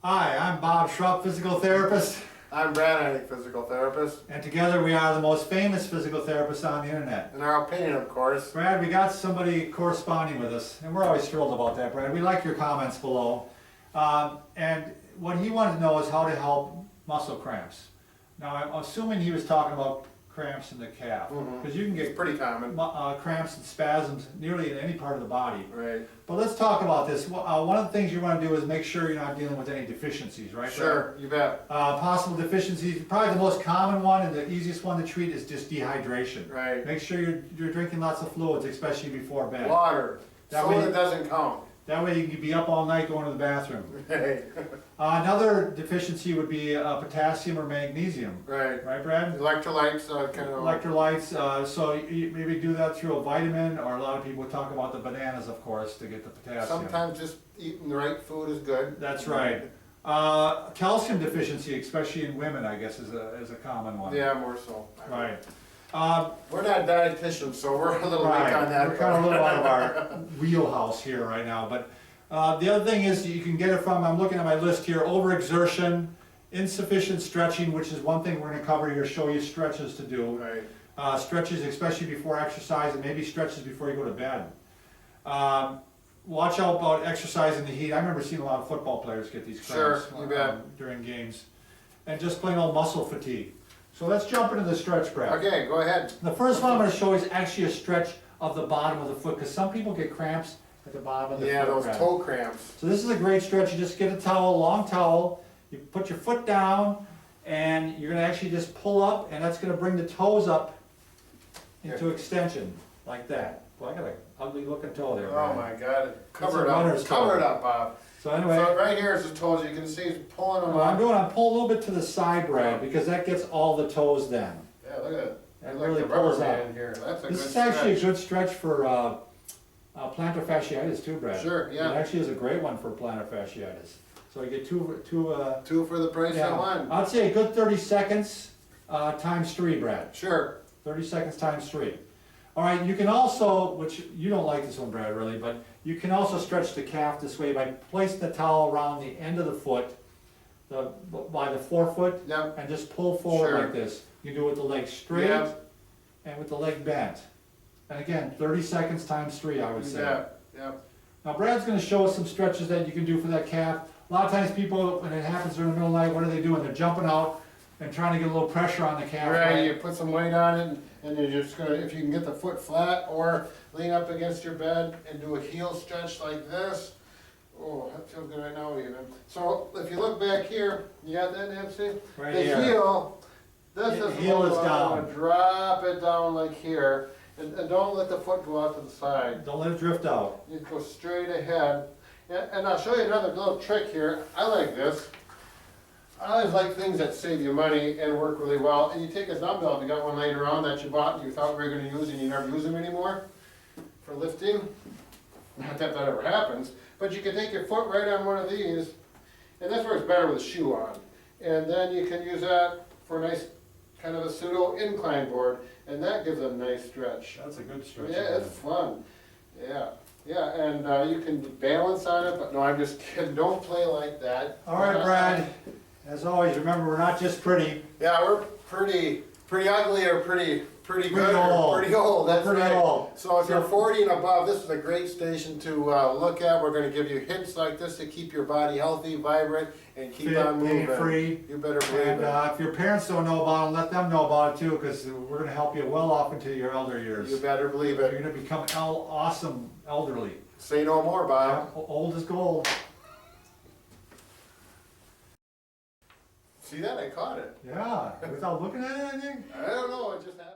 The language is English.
Hi, I'm Bob Schrupp, physical therapist, I'm Brad, physical therapist. and together we are the most famous physical therapists on the internet. In our opinion, of course. Brad, we got somebody corresponding with us, and we're always thrilled about that, Brad. We like your comments below. And what he wanted to know is how to help muscle cramps. Now, I'm assuming he was talking about cramps in the calf, because you can It's get pretty common. cramps and spasms nearly in any part of the body. Right. But let's talk about this. One of the things you want to do is make sure you're not dealing with any deficiencies, right? Sure, you bet. Possible deficiencies, probably the most common one and the easiest one to treat is just dehydration. Right. Make sure you're drinking lots of fluids, especially before bed. Water. That way- Soda doesn't count. That way you can be up all night going to the bathroom. Right. Another deficiency would be potassium or magnesium. Right. Right, Brad? Electrolytes, kind of. Electrolytes, so you maybe do that through a vitamin, or a lot of people talk about the bananas, of course, to get the potassium. Sometimes just eating the right food is good. That's right. Calcium deficiency, especially in women, I guess, is a common one. Yeah, more so. Right. We're not dietitians, so we're a little weak Right. on that. We're kind of a little out of our wheelhouse here right now. But the other thing is you can get it from, I'm looking at my list here, overexertion, insufficient stretching, which is one thing we're going to cover here, show you stretches to do. Right. Stretches, especially before exercise, and maybe stretches before you go to bed. Watch out about exercise in the heat. I remember seeing a lot of football players get these cramps Sure, you bet. During games. And just plain old muscle fatigue. So let's jump into the stretch, Brad. Okay, go ahead. The first one I'm going to show is actually a stretch of the bottom of the foot, because some people get cramps at the bottom of the Yeah, foot. those Brad. toe cramps. So this is a great stretch. You just get a towel, long towel, you put your foot down, and you're going to actually just pull up, and that's going to bring the toes up into extension, like that. Well, I got an ugly looking toe there, Oh Brad. my God. Cover a it runner's up. toe. Cover it up, Bob. So anyway, So right here is the toes. You can see he's pulling them what I'm up. doing, I'm pulling a little bit to the side, Brad, because that gets all the toes then. Yeah, look at that. That Like really the rubber pulls up. band here. That's a good This is actually a stretch. good stretch for plantar fasciitis too, Brad. Sure, yeah. It actually is a great one for plantar fasciitis. So you get two. Two for the price Yeah, of one. I'd say a good 30 seconds times 3, Brad. Sure. 30 seconds times 3. All right, you can also, which you don't like this one, Brad, really, but you can also stretch the calf this way by placing the towel around the end of the foot, by the forefoot, Yep. and just pull forward Sure. like this. You do it with the leg straight Yep. and with the leg bent. And again, 30 seconds times 3, I would say. Yep. Yep. Now Brad's going to show us some stretches that you can do for that calf. A lot of times people, when it happens during the middle of the night, what are they doing? They're jumping out and trying to get a little pressure on the calf. Right, you put some weight on it, and you're just gonna, if you can get the foot flat or lean up against your bed and do a heel stretch like this. Oh, that feels good right now even. So if you look back here, you got that, Nancy? Right The here. heel, this The is the heel one is I down. wanna drop it down like here, and don't let the foot go out to the side. Don't let it drift out. You go straight ahead. And I'll show you another little trick here. I like this. I always like things that save you money and work really well. And you take a dumbbell, if you got one laying around that you bought and you thought you were going to use and you never use them anymore for lifting. Not that that ever happens. But you can take your foot right on one of these, and that's where it's better with a shoe on. And then you can use that for a nice kind of a pseudo incline board, and that gives a nice stretch. That's a good stretch. Yeah, it's fun. Yeah, yeah, and you can balance on it, but no, I'm just kidding. Don't play like that. All right, Brad. As always, remember we're not just pretty. Yeah, we're pretty ugly or pretty good old. or pretty old. That's Pretty right. old. So if you're 40 and above, this is a great station to look at. We're going to give you hints like this to keep your body healthy, vibrant, and keep Fit, on moving. pain-free. You better believe And it. if your parents don't know about it, let them know about it too, because we're going to help you well off into your elder years. You better believe You're it. going to become awesome elderly. Say no more, Bob. Old as gold. See that? I caught it. Yeah, without looking at anything. I don't know. It just happened.